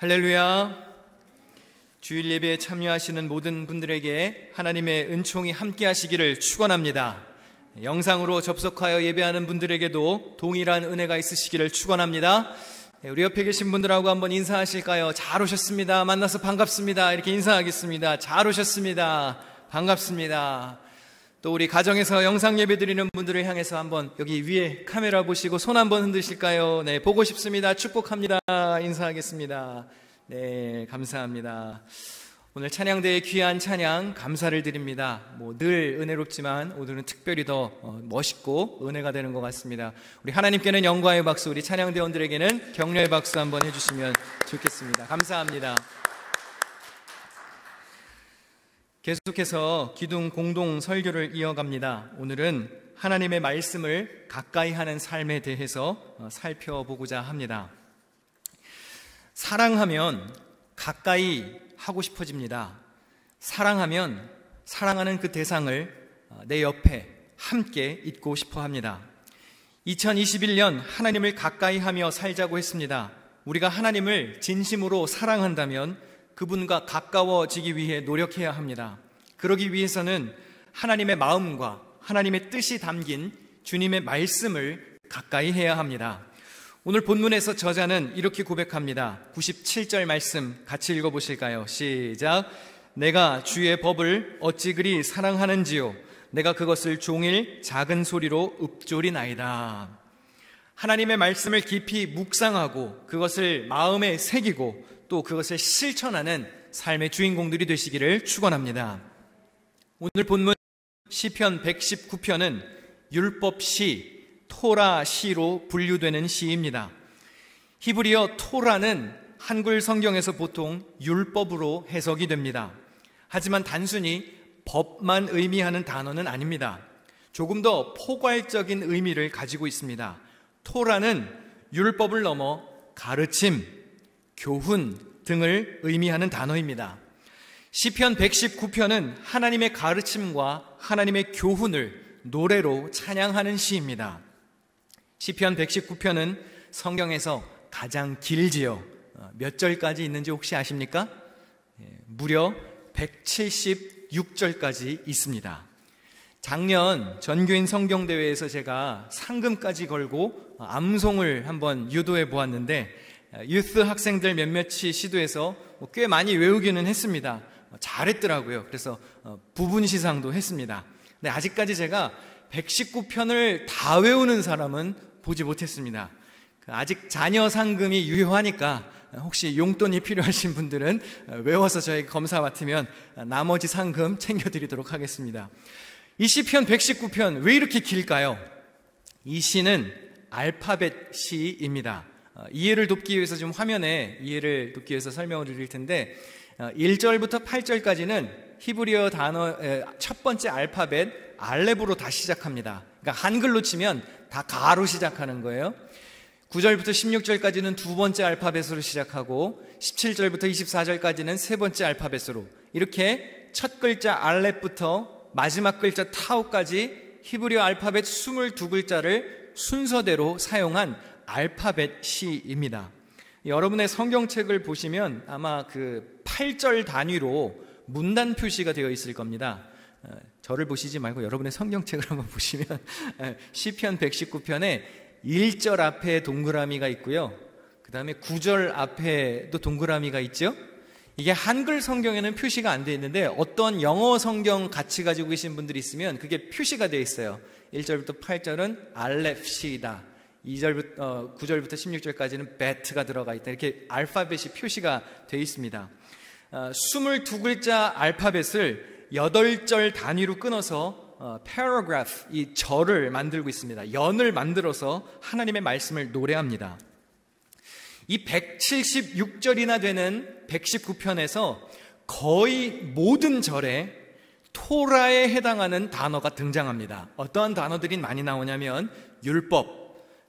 할렐루야. 주일 예배에 참여하시는 모든 분들에게 하나님의 은총이 함께 하시기를 축원합니다. 영상으로 접속하여 예배하는 분들에게도 동일한 은혜가 있으시기를 축원합니다. 우리 옆에 계신 분들하고 한번 인사하실까요? 잘 오셨습니다. 만나서 반갑습니다. 이렇게 인사하겠습니다. 잘 오셨습니다. 반갑습니다. 또 우리 가정에서 영상 예배 드리는 분들을 향해서 한번 여기 위에 카메라 보시고 손 한번 흔드실까요? 네, 보고 싶습니다. 축복합니다. 인사하겠습니다. 네, 감사합니다. 오늘 찬양대의 귀한 찬양 감사를 드립니다. 늘 은혜롭지만 오늘은 특별히 더 멋있고 은혜가 되는 것 같습니다. 우리 하나님께는 영광의 박수, 우리 찬양대원들에게는 격려의 박수 한번 해주시면 좋겠습니다. 감사합니다. 계속해서 기둥 공동 설교를 이어갑니다. 오늘은 하나님의 말씀을 가까이 하는 삶에 대해서 살펴보고자 합니다. 사랑하면 가까이 하고 싶어집니다. 사랑하면 사랑하는 그 대상을 내 옆에 함께 있고 싶어 합니다. 2021년 하나님을 가까이 하며 살자고 했습니다. 우리가 하나님을 진심으로 사랑한다면 그분과 가까워지기 위해 노력해야 합니다. 그러기 위해서는 하나님의 마음과 하나님의 뜻이 담긴 주님의 말씀을 가까이 해야 합니다. 오늘 본문에서 저자는 이렇게 고백합니다. 97절 말씀 같이 읽어보실까요? 시작. 내가 주의 법을 어찌 그리 사랑하는지요. 내가 그것을 종일 작은 소리로 읊조리나이다. 하나님의 말씀을 깊이 묵상하고 그것을 마음에 새기고 또 그것을 실천하는 삶의 주인공들이 되시기를 축원합니다. 오늘 본문 시편 119편은 율법시, 토라시로 분류되는 시입니다. 히브리어 토라는 한글 성경에서 보통 율법으로 해석이 됩니다. 하지만 단순히 법만 의미하는 단어는 아닙니다. 조금 더 포괄적인 의미를 가지고 있습니다. 토라는 율법을 넘어 가르침, 교훈 등을 의미하는 단어입니다. 시편 119편은 하나님의 가르침과 하나님의 교훈을 노래로 찬양하는 시입니다. 시편 119편은 성경에서 가장 길지요. 몇 절까지 있는지 혹시 아십니까? 무려 176절까지 있습니다. 작년 전교인 성경대회에서 제가 상금까지 걸고 암송을 한번 유도해 보았는데 유스 학생들 몇몇이 시도해서 꽤 많이 외우기는 했습니다. 잘했더라고요. 그래서 부분 시상도 했습니다. 근데 아직까지 제가 119편을 다 외우는 사람은 보지 못했습니다. 아직 자녀 상금이 유효하니까 혹시 용돈이 필요하신 분들은 외워서 저에게 검사 맡으면 나머지 상금 챙겨드리도록 하겠습니다. 이 시편 119편 왜 이렇게 길까요? 이 시는 알파벳 시입니다. 이해를 돕기 위해서 지금 화면에 이해를 돕기 위해서 설명을 드릴 텐데 1절부터 8절까지는 히브리어 단어의 첫 번째 알파벳 알렙으로 다 시작합니다. 그러니까 한글로 치면 다 가로 시작하는 거예요. 9절부터 16절까지는 두 번째 알파벳으로 시작하고 17절부터 24절까지는 세 번째 알파벳으로 이렇게 첫 글자 알렙부터 마지막 글자 타우까지 히브리어 알파벳 22글자를 순서대로 사용한 알파벳 시입니다. 여러분의 성경책을 보시면 아마 그 8절 단위로 문단 표시가 되어 있을 겁니다. 저를 보시지 말고 여러분의 성경책을 한번 보시면 시편 119편에 1절 앞에 동그라미가 있고요. 그 다음에 9절 앞에도 동그라미가 있죠. 이게 한글 성경에는 표시가 안 되어 있는데 어떤 영어 성경 같이 가지고 계신 분들이 있으면 그게 표시가 되어 있어요. 1절부터 8절은 알렙시다. 9절부터 16절까지는 베트가 들어가 있다. 이렇게 알파벳이 표시가 되어 있습니다. 22글자 알파벳을 8절 단위로 끊어서 paragraph, 이 절을 만들고 있습니다. 연을 만들어서 하나님의 말씀을 노래합니다. 이 176절이나 되는 119편에서 거의 모든 절에 토라에 해당하는 단어가 등장합니다. 어떠한 단어들이 많이 나오냐면 율법,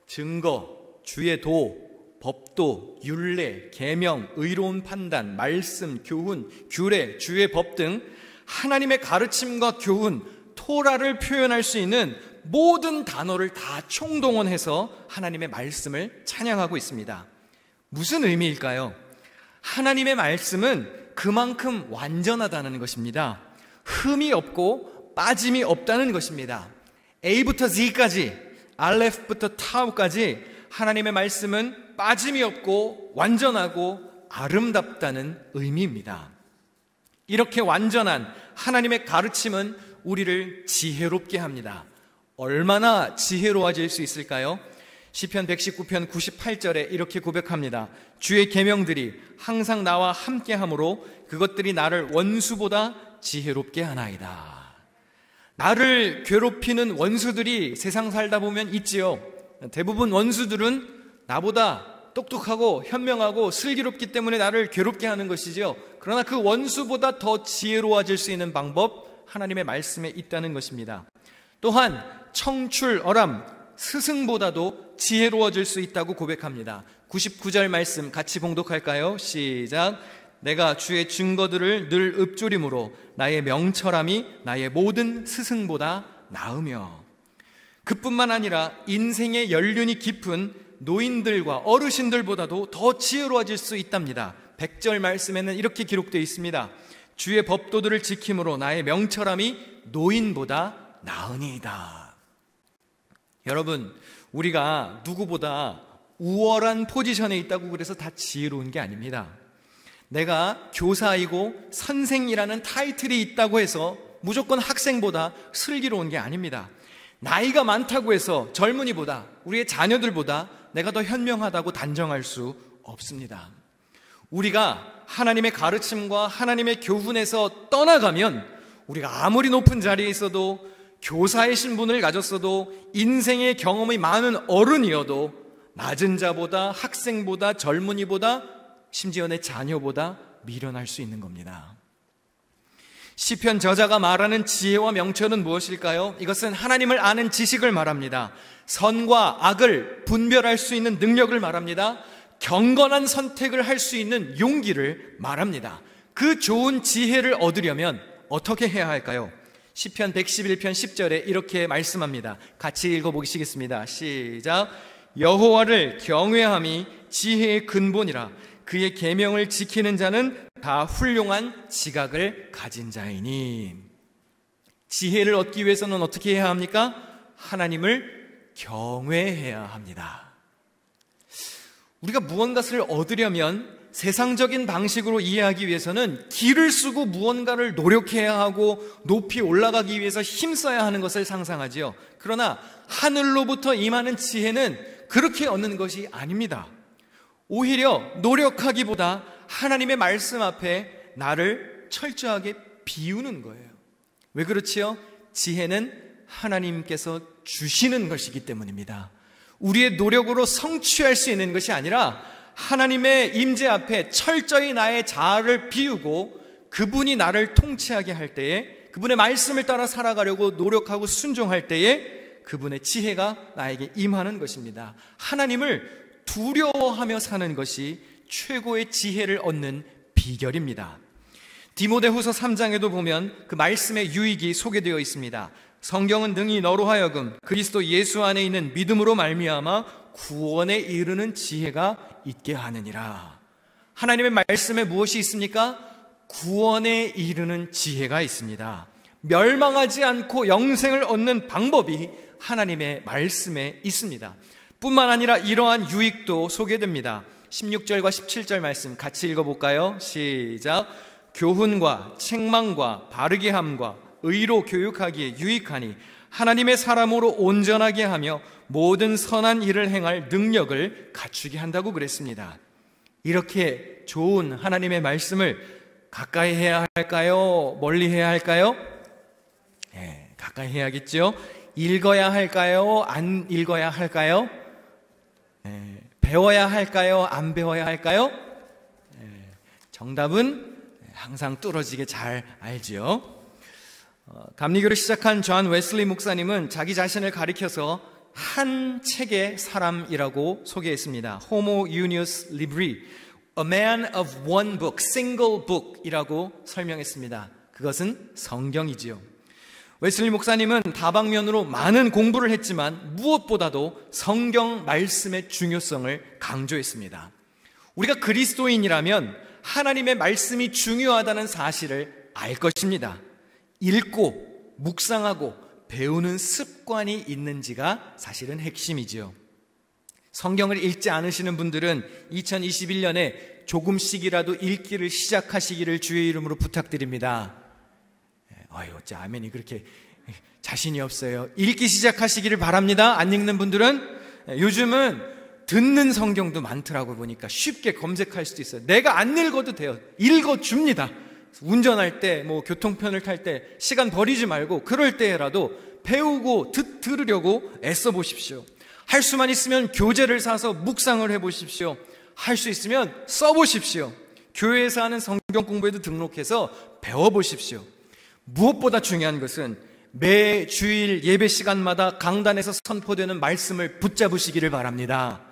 증거, 주의 도, 법도, 율례, 계명, 의로운 판단, 말씀, 교훈, 규례, 주의 법 등 하나님의 가르침과 교훈, 토라를 표현할 수 있는 모든 단어를 다 총동원해서 하나님의 말씀을 찬양하고 있습니다. 무슨 의미일까요? 하나님의 말씀은 그만큼 완전하다는 것입니다. 흠이 없고 빠짐이 없다는 것입니다. A부터 Z까지, 알레프부터 타우까지 하나님의 말씀은 빠짐이 없고 완전하고 아름답다는 의미입니다. 이렇게 완전한 하나님의 가르침은 우리를 지혜롭게 합니다. 얼마나 지혜로워질 수 있을까요? 시편 119편 98절에 이렇게 고백합니다. 주의 계명들이 항상 나와 함께하므로 그것들이 나를 원수보다 지혜롭게 하나이다. 나를 괴롭히는 원수들이 세상 살다 보면 있지요. 대부분 원수들은 나보다 똑똑하고 현명하고 슬기롭기 때문에 나를 괴롭게 하는 것이죠. 그러나 그 원수보다 더 지혜로워질 수 있는 방법, 하나님의 말씀에 있다는 것입니다. 또한 청출어람, 스승보다도 지혜로워질 수 있다고 고백합니다. 99절 말씀 같이 봉독할까요? 시작. 내가 주의 증거들을 늘 읊조림으로 나의 명철함이 나의 모든 스승보다 나으며. 그뿐만 아니라 인생의 연륜이 깊은 노인들과 어르신들보다도 더 지혜로워질 수 있답니다. 100절 말씀에는 이렇게 기록되어 있습니다. 주의 법도들을 지킴으로 나의 명철함이 노인보다 나으니이다. 여러분, 우리가 누구보다 우월한 포지션에 있다고 그래서 다 지혜로운 게 아닙니다. 내가 교사이고 선생이라는 타이틀이 있다고 해서 무조건 학생보다 슬기로운 게 아닙니다. 나이가 많다고 해서 젊은이보다, 우리의 자녀들보다 내가 더 현명하다고 단정할 수 없습니다. 우리가 하나님의 가르침과 하나님의 교훈에서 떠나가면 우리가 아무리 높은 자리에 있어도, 교사의 신분을 가졌어도, 인생의 경험이 많은 어른이어도 낮은 자보다, 학생보다, 젊은이보다, 심지어 내 자녀보다 미련할 수 있는 겁니다. 시편 저자가 말하는 지혜와 명철은 무엇일까요? 이것은 하나님을 아는 지식을 말합니다. 선과 악을 분별할 수 있는 능력을 말합니다. 경건한 선택을 할 수 있는 용기를 말합니다. 그 좋은 지혜를 얻으려면 어떻게 해야 할까요? 시편 111편 10절에 이렇게 말씀합니다. 같이 읽어보시겠습니다. 시작. 여호와를 경외함이 지혜의 근본이라. 그의 계명을 지키는 자는 다 훌륭한 지각을 가진 자이니. 지혜를 얻기 위해서는 어떻게 해야 합니까? 하나님을 경외해야 합니다. 우리가 무언가를 얻으려면 세상적인 방식으로 이해하기 위해서는 길을 쓰고 무언가를 노력해야 하고 높이 올라가기 위해서 힘써야 하는 것을 상상하지요. 그러나 하늘로부터 임하는 지혜는 그렇게 얻는 것이 아닙니다. 오히려 노력하기보다 하나님의 말씀 앞에 나를 철저하게 비우는 거예요. 왜 그렇지요? 지혜는 하나님께서 주시는 것이기 때문입니다. 우리의 노력으로 성취할 수 있는 것이 아니라 하나님의 임재 앞에 철저히 나의 자아를 비우고 그분이 나를 통치하게 할 때에, 그분의 말씀을 따라 살아가려고 노력하고 순종할 때에 그분의 지혜가 나에게 임하는 것입니다. 하나님을 두려워하며 사는 것이 최고의 지혜를 얻는 비결입니다. 디모데후서 3장에도 보면 그 말씀의 유익이 소개되어 있습니다. 성경은 능히 너로 하여금 그리스도 예수 안에 있는 믿음으로 말미암아 구원에 이르는 지혜가 있게 하느니라. 하나님의 말씀에 무엇이 있습니까? 구원에 이르는 지혜가 있습니다. 멸망하지 않고 영생을 얻는 방법이 하나님의 말씀에 있습니다. 뿐만 아니라 이러한 유익도 소개됩니다. 16절과 17절 말씀 같이 읽어볼까요? 시작. 교훈과 책망과 바르게 함과 의로 교육하기에 유익하니 하나님의 사람으로 온전하게 하며 모든 선한 일을 행할 능력을 갖추게 한다고 그랬습니다. 이렇게 좋은 하나님의 말씀을 가까이 해야 할까요? 멀리 해야 할까요? 네, 가까이 해야겠죠. 읽어야 할까요? 안 읽어야 할까요? 네, 배워야 할까요? 안 배워야 할까요? 네, 정답은 항상 뚫어지게 잘 알지요. 감리교를 시작한 존 웨슬리 목사님은 자기 자신을 가리켜서 한 책의 사람이라고 소개했습니다. Homo Unius Libri, a man of one book, single book 이라고 설명했습니다. 그것은 성경이지요. 웨슬리 목사님은 다방면으로 많은 공부를 했지만 무엇보다도 성경 말씀의 중요성을 강조했습니다. 우리가 그리스도인이라면 하나님의 말씀이 중요하다는 사실을 알 것입니다. 읽고 묵상하고 배우는 습관이 있는지가 사실은 핵심이지요. 성경을 읽지 않으시는 분들은 2021년에 조금씩이라도 읽기를 시작하시기를 주의 이름으로 부탁드립니다. 어째 아멘이 그렇게 자신이 없어요. 읽기 시작하시기를 바랍니다. 안 읽는 분들은 요즘은 듣는 성경도 많더라고 보니까 쉽게 검색할 수도 있어요. 내가 안 읽어도 돼요. 읽어줍니다. 운전할 때, 교통편을 탈 때 시간 버리지 말고 그럴 때라도 배우고 들으려고 애써 보십시오. 할 수만 있으면 교재를 사서 묵상을 해보십시오. 할 수 있으면 써보십시오. 교회에서 하는 성경 공부에도 등록해서 배워보십시오. 무엇보다 중요한 것은 매 주일 예배 시간마다 강단에서 선포되는 말씀을 붙잡으시기를 바랍니다.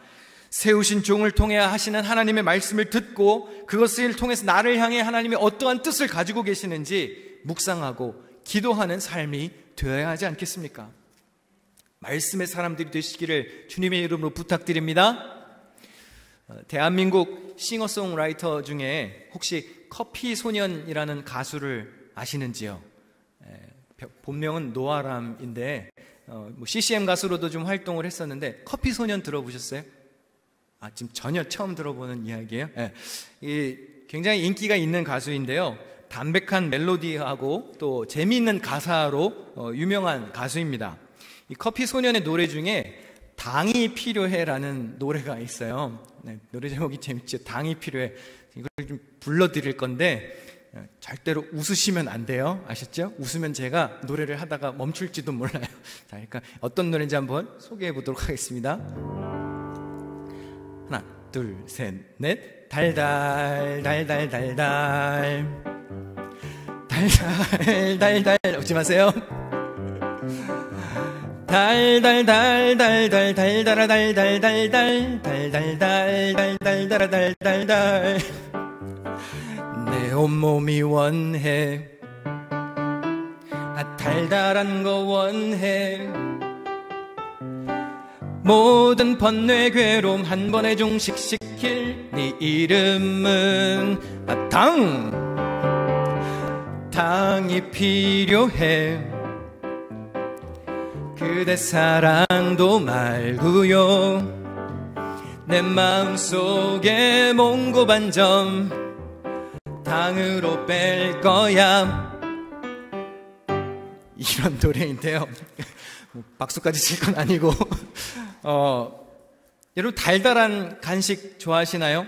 세우신 종을 통해 하시는 하나님의 말씀을 듣고 그것을 통해서 나를 향해 하나님이 어떠한 뜻을 가지고 계시는지 묵상하고 기도하는 삶이 되어야 하지 않겠습니까? 말씀의 사람들이 되시기를 주님의 이름으로 부탁드립니다. 대한민국 싱어송라이터 중에 혹시 커피소년이라는 가수를 아시는지요? 본명은 노아람인데 CCM 가수로도 좀 활동을 했었는데 커피소년 들어보셨어요? 지금 전혀 처음 들어보는 이야기예요. 굉장히 인기가 있는 가수인데요. 담백한 멜로디하고 또 재미있는 가사로 유명한 가수입니다. 이 커피소년의 노래 중에 당이 필요해라는 노래가 있어요. 노래 제목이 재밌죠. 당이 필요해. 이걸 좀 불러드릴 건데 절대로 웃으시면 안 돼요. 아셨죠? 웃으면 제가 노래를 하다가 멈출지도 몰라요. 자, 그러니까 어떤 노래인지 한번 소개해 보도록 하겠습니다. 하나, 둘, 셋, 넷. 달달, 달달, 달달. 달달, 달달. 웃지 마세요. 달달, 달달, 달달, 달달아, 달달, 달달. 달달, 달달, 달달아, 달달, 달달. 내 온몸이 원해. 달달한 거 원해. 모든 번뇌 괴로움 한 번에 종식시킬 네 이름은 당이 필요해. 그대 사랑도 말고요. 내 마음속에 몽고 반점 당으로 뺄 거야. 이런 노래인데요. 박수까지 칠 건 아니고 여러분 달달한 간식 좋아하시나요?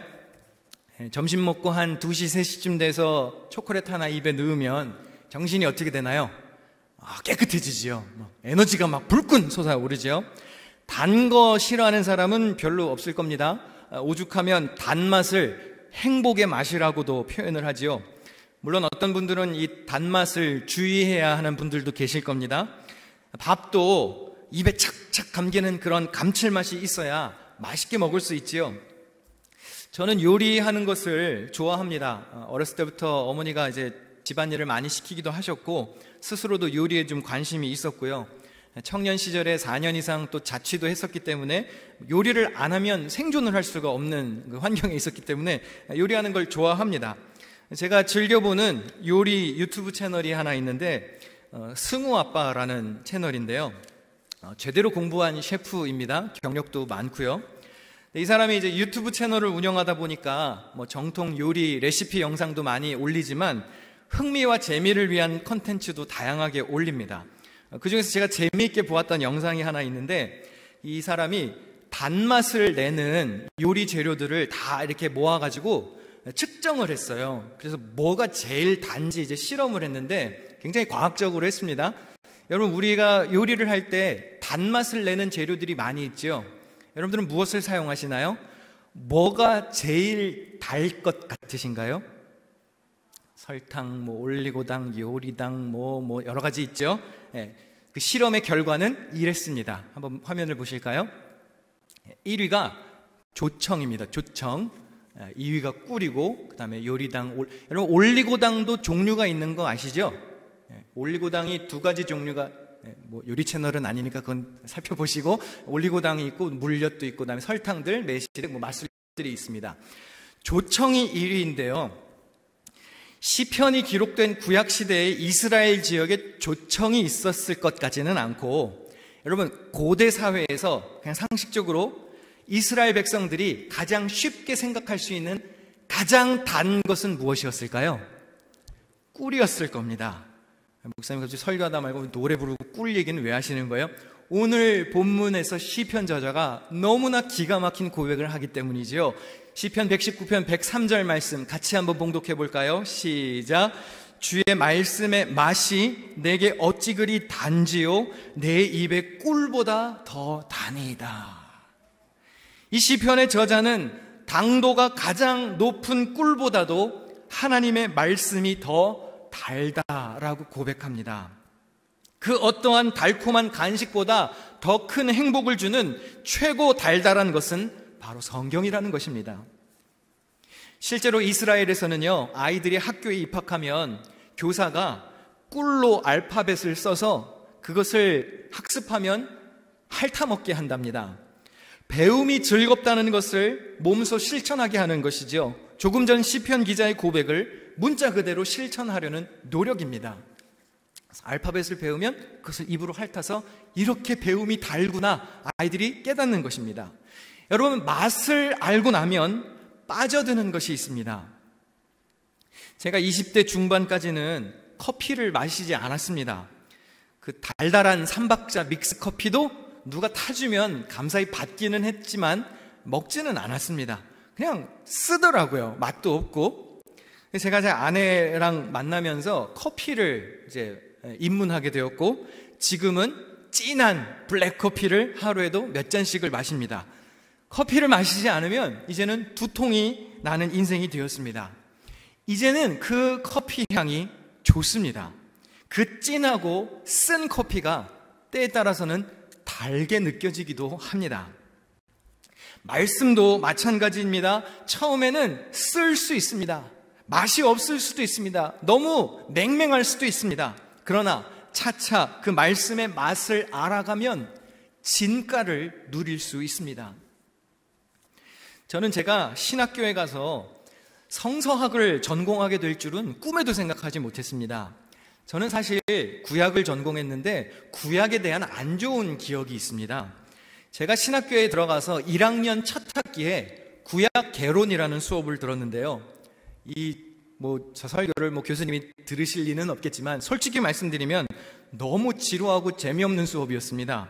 점심 먹고 한 2시, 3시쯤 돼서 초콜릿 하나 입에 넣으면 정신이 어떻게 되나요? 깨끗해지지요. 에너지가 막 불끈 솟아오르죠. 단 거 싫어하는 사람은 별로 없을 겁니다. 오죽하면 단맛을 행복의 맛이라고도 표현을 하지요. 물론 어떤 분들은 이 단맛을 주의해야 하는 분들도 계실 겁니다. 밥도 입에 착착 감기는 그런 감칠맛이 있어야 맛있게 먹을 수 있지요. 저는 요리하는 것을 좋아합니다. 어렸을 때부터 어머니가 이제 집안일을 많이 시키기도 하셨고 스스로도 요리에 좀 관심이 있었고요. 청년 시절에 4년 이상 또 자취도 했었기 때문에 요리를 안 하면 생존을 할 수가 없는 그 환경에 있었기 때문에 요리하는 걸 좋아합니다. 제가 즐겨보는 요리 유튜브 채널이 하나 있는데 승우 아빠라는 채널인데요. 제대로 공부한 셰프입니다. 경력도 많고요. 이 사람이 이제 유튜브 채널을 운영하다 보니까 정통 요리 레시피 영상도 많이 올리지만 흥미와 재미를 위한 컨텐츠도 다양하게 올립니다. 그 중에서 제가 재미있게 보았던 영상이 하나 있는데 이 사람이 단맛을 내는 요리 재료들을 다 이렇게 모아가지고 측정을 했어요. 그래서 뭐가 제일 단지 이제 실험을 했는데 굉장히 과학적으로 했습니다. 여러분 우리가 요리를 할 때 단맛을 내는 재료들이 많이 있죠. 여러분들은 무엇을 사용하시나요? 뭐가 제일 달 것 같으신가요? 설탕, 올리고당, 요리당, 여러 가지 있죠. 그 실험의 결과는 이랬습니다. 한번 화면을 보실까요? 1위가 조청입니다. 조청. 2위가 꿀이고, 그 다음에 요리당. 여러분, 올리고당도 종류가 있는 거 아시죠? 올리고당이 2가지 종류가, 요리 채널은 아니니까 그건 살펴보시고, 올리고당이 있고, 물엿도 있고, 그 다음에 설탕들, 매실, 맛술들이 있습니다. 조청이 1위인데요. 시편이 기록된 구약 시대에 이스라엘 지역에 조청이 있었을 것 같지는 않고, 여러분 고대 사회에서 그냥 상식적으로 이스라엘 백성들이 가장 쉽게 생각할 수 있는 가장 단 것은 무엇이었을까요? 꿀이었을 겁니다. 목사님 갑자기 설교하다 말고 노래 부르고 꿀 얘기는 왜 하시는 거예요? 오늘 본문에서 시편 저자가 너무나 기가 막힌 고백을 하기 때문이지요. 시편 119편 103절 말씀 같이 한번 봉독해 볼까요? 시작. 주의 말씀의 맛이 내게 어찌 그리 단지요 내 입의 꿀보다 더 다니이다. 이 시편의 저자는 당도가 가장 높은 꿀보다도 하나님의 말씀이 더 달다라고 고백합니다. 그 어떠한 달콤한 간식보다 더 큰 행복을 주는 최고 달달한 것은 바로 성경이라는 것입니다. 실제로 이스라엘에서는요, 아이들이 학교에 입학하면 교사가 꿀로 알파벳을 써서 그것을 학습하면 핥아먹게 한답니다. 배움이 즐겁다는 것을 몸소 실천하게 하는 것이죠. 조금 전 시편 기자의 고백을 문자 그대로 실천하려는 노력입니다. 알파벳을 배우면 그것을 입으로 핥아서 이렇게 배움이 달구나 아이들이 깨닫는 것입니다. 여러분, 맛을 알고 나면 빠져드는 것이 있습니다. 제가 20대 중반까지는 커피를 마시지 않았습니다. 그 달달한 3박자 믹스 커피도 누가 타주면 감사히 받기는 했지만 먹지는 않았습니다. 그냥 쓰더라고요. 맛도 없고. 제가 제 아내랑 만나면서 커피를 이제 입문하게 되었고, 지금은 진한 블랙커피를 하루에도 몇 잔씩을 마십니다. 커피를 마시지 않으면 이제는 두통이 나는 인생이 되었습니다. 이제는 그 커피 향이 좋습니다. 그 진하고 쓴 커피가 때에 따라서는 달게 느껴지기도 합니다. 말씀도 마찬가지입니다. 처음에는 쓸 수 있습니다. 맛이 없을 수도 있습니다. 너무 맹맹할 수도 있습니다. 그러나 차차 그 말씀의 맛을 알아가면 진가를 누릴 수 있습니다. 저는 제가 신학교에 가서 성서학을 전공하게 될 줄은 꿈에도 생각하지 못했습니다. 저는 사실 구약을 전공했는데 구약에 대한 안 좋은 기억이 있습니다. 제가 신학교에 들어가서 1학년 첫 학기에 구약 개론이라는 수업을 들었는데요. 저 설교를 교수님이 들으실 리는 없겠지만 솔직히 말씀드리면 너무 지루하고 재미없는 수업이었습니다.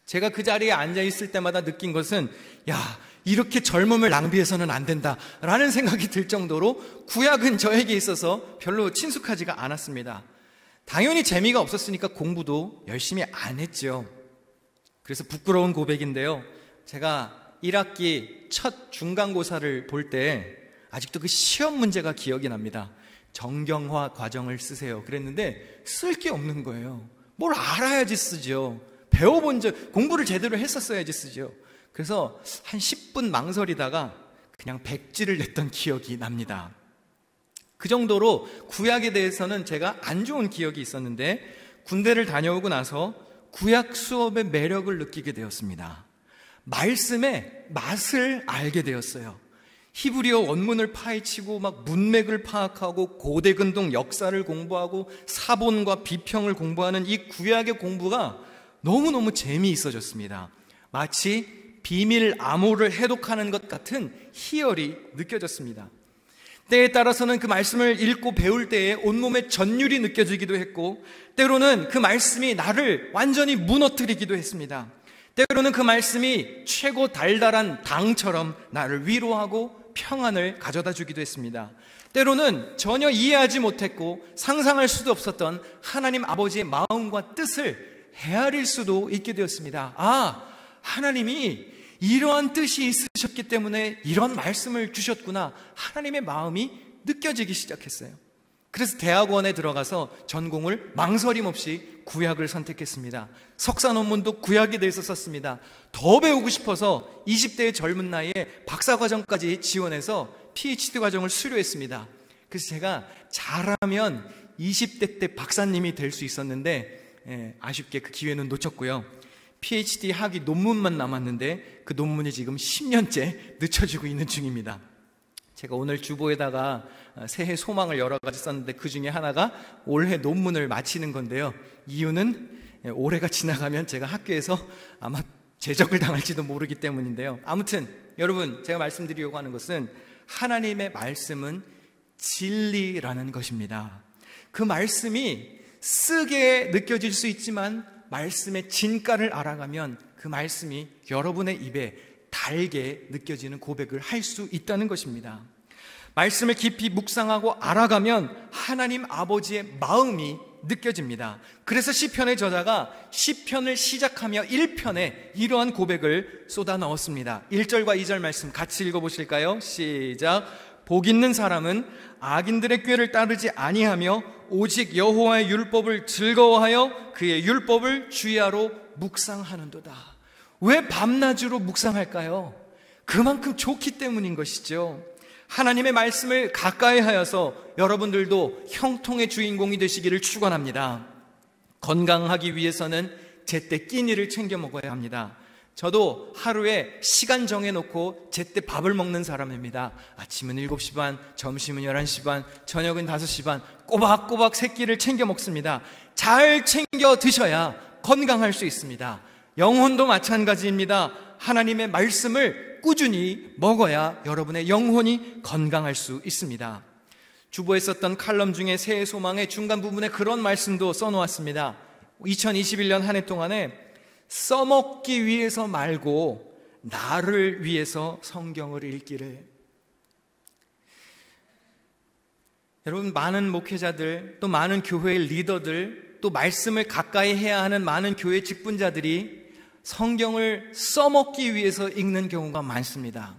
제가 그 자리에 앉아 있을 때마다 느낀 것은 이렇게 젊음을 낭비해서는 안 된다라는 생각이 들 정도로 구약은 저에게 있어서 별로 친숙하지가 않았습니다. 당연히 재미가 없었으니까 공부도 열심히 안 했죠. 그래서 부끄러운 고백인데요. 제가 1학기 첫 중간고사를 볼 때 아직도 그 시험 문제가 기억이 납니다. 정경화 과정을 쓰세요. 그랬는데 쓸 게 없는 거예요. 뭘 알아야지 쓰죠. 배워본 적, 공부를 제대로 했었어야지 쓰죠. 그래서 한 10분 망설이다가 그냥 백지를 냈던 기억이 납니다. 그 정도로 구약에 대해서는 제가 안 좋은 기억이 있었는데 군대를 다녀오고 나서 구약 수업의 매력을 느끼게 되었습니다. 말씀의 맛을 알게 되었어요. 히브리어 원문을 파헤치고 문맥을 파악하고 고대 근동 역사를 공부하고 사본과 비평을 공부하는 이 구약의 공부가 너무너무 재미있어졌습니다. 마치 비밀 암호를 해독하는 것 같은 희열이 느껴졌습니다. 때에 따라서는 그 말씀을 읽고 배울 때에 온몸에 전율이 느껴지기도 했고, 때로는 그 말씀이 나를 완전히 무너뜨리기도 했습니다. 때로는 그 말씀이 최고 달달한 당처럼 나를 위로하고 평안을 가져다 주기도 했습니다. 때로는 전혀 이해하지 못했고 상상할 수도 없었던 하나님 아버지의 마음과 뜻을 헤아릴 수도 있게 되었습니다. 하나님이 이러한 뜻이 있으셨기 때문에 이런 말씀을 주셨구나. 하나님의 마음이 느껴지기 시작했어요. 그래서 대학원에 들어가서 전공을 망설임 없이 구약을 선택했습니다. 석사 논문도 구약에 대해서 썼습니다. 더 배우고 싶어서 20대의 젊은 나이에 박사과정까지 지원해서 PhD 과정을 수료했습니다. 그래서 제가 잘하면 20대 때 박사님이 될 수 있었는데 아쉽게 그 기회는 놓쳤고요. PhD 학위 논문만 남았는데 그 논문이 지금 10년째 늦춰지고 있는 중입니다. 제가 오늘 주보에다가 새해 소망을 여러 가지 썼는데 그 중에 하나가 올해 논문을 마치는 건데요. 이유는 올해가 지나가면 제가 학교에서 아마 제적을 당할지도 모르기 때문인데요. 아무튼 여러분, 제가 말씀드리려고 하는 것은 하나님의 말씀은 진리라는 것입니다. 그 말씀이 쓰게 느껴질 수 있지만 말씀의 진가를 알아가면 그 말씀이 여러분의 입에 달게 느껴지는 고백을 할 수 있다는 것입니다. 말씀을 깊이 묵상하고 알아가면 하나님 아버지의 마음이 느껴집니다. 그래서 시편의 저자가 시편을 시작하며 1편에 이러한 고백을 쏟아 넣었습니다. 1절과 2절 말씀 같이 읽어보실까요? 시작. 복 있는 사람은 악인들의 꾀를 따르지 아니하며 오직 여호와의 율법을 즐거워하여 그의 율법을 주야로 묵상하는도다. 왜 밤낮으로 묵상할까요? 그만큼 좋기 때문인 것이죠. 하나님의 말씀을 가까이 하여서 여러분들도 형통의 주인공이 되시기를 축원합니다. 건강하기 위해서는 제때 끼니를 챙겨 먹어야 합니다. 저도 하루에 시간 정해놓고 제때 밥을 먹는 사람입니다. 아침은 7시 반, 점심은 11시 반, 저녁은 5시 반 꼬박꼬박 세 끼를 챙겨 먹습니다. 잘 챙겨 드셔야 건강할 수 있습니다. 영혼도 마찬가지입니다. 하나님의 말씀을 꾸준히 먹어야 여러분의 영혼이 건강할 수 있습니다. 주보에 썼던 칼럼 중에 새해 소망의 중간 부분에 그런 말씀도 써놓았습니다. 2021년 한 해 동안에 써먹기 위해서 말고 나를 위해서 성경을 읽기를. 여러분, 많은 목회자들, 또 많은 교회의 리더들, 또 말씀을 가까이 해야 하는 많은 교회 직분자들이 성경을 써먹기 위해서 읽는 경우가 많습니다.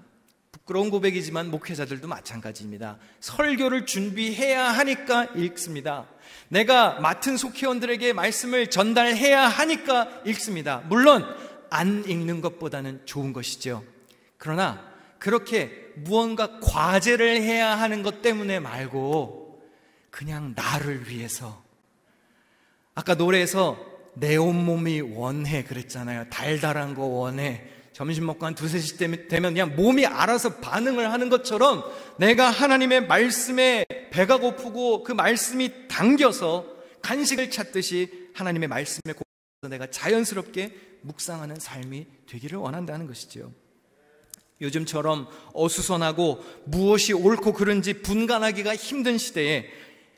부끄러운 고백이지만 목회자들도 마찬가지입니다. 설교를 준비해야 하니까 읽습니다. 내가 맡은 속회원들에게 말씀을 전달해야 하니까 읽습니다. 물론 안 읽는 것보다는 좋은 것이죠. 그러나 그렇게 무언가 과제를 해야 하는 것 때문에 말고 그냥 나를 위해서, 아까 노래에서 내 온몸이 원해 그랬잖아요. 달달한 거 원해. 점심 먹고 한 2-3시 되면 그냥 몸이 알아서 반응을 하는 것처럼 내가 하나님의 말씀에 배가 고프고 그 말씀이 당겨서 간식을 찾듯이 하나님의 말씀에 고파서 내가 자연스럽게 묵상하는 삶이 되기를 원한다는 것이죠. 요즘처럼 어수선하고 무엇이 옳고 그른지 분간하기가 힘든 시대에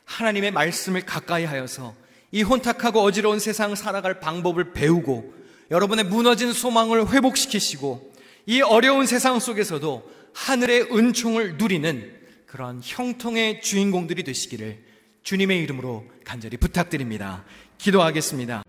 하나님의 말씀을 가까이 하여서 이 혼탁하고 어지러운 세상 살아갈 방법을 배우고 여러분의 무너진 소망을 회복시키시고 이 어려운 세상 속에서도 하늘의 은총을 누리는 그런 형통의 주인공들이 되시기를 주님의 이름으로 간절히 부탁드립니다. 기도하겠습니다.